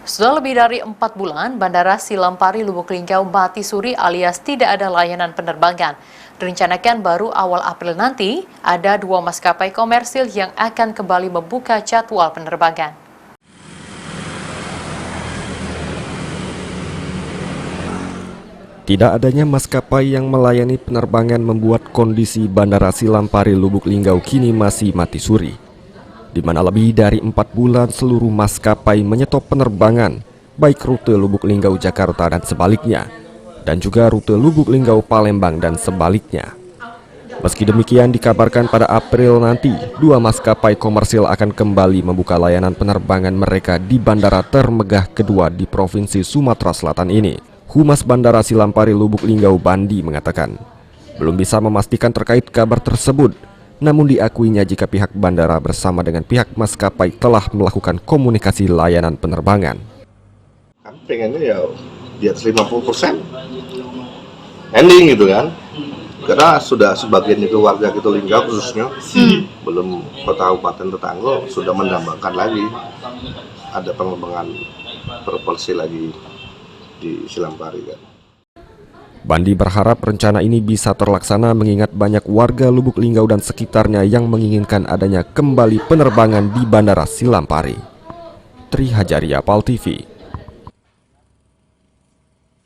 Sudah lebih dari 4 bulan, Bandara Silampari Lubuk Linggau mati suri alias tidak ada layanan penerbangan. Direncanakan baru awal April nanti, ada 2 maskapai komersil yang akan kembali membuka jadwal penerbangan. Tidak adanya maskapai yang melayani penerbangan membuat kondisi Bandara Silampari Lubuk Linggau kini masih mati suri, di mana lebih dari 4 bulan seluruh maskapai menyetop penerbangan, baik rute Lubuk Linggau Jakarta dan sebaliknya, dan juga rute Lubuk Linggau Palembang dan sebaliknya. Meski demikian, dikabarkan pada April nanti, 2 maskapai komersil akan kembali membuka layanan penerbangan mereka di bandara termegah kedua di Provinsi Sumatera Selatan ini. Humas Bandara Silampari Lubuk Linggau Bandi mengatakan, belum bisa memastikan terkait kabar tersebut. Namun diakuinya jika pihak bandara bersama dengan pihak maskapai telah melakukan komunikasi layanan penerbangan. Kami pengennya ya di atas 50% ending gitu kan. Karena sudah sebagian itu warga gitu Linggau khususnya, belum kota-kabupaten tetangga sudah mendambakan lagi ada pengembangan proporsi lagi di Silampari kan. Bandi berharap rencana ini bisa terlaksana mengingat banyak warga Lubuk Linggau dan sekitarnya yang menginginkan adanya kembali penerbangan di Bandara Silampari. Tri Hajaria, PAL TV.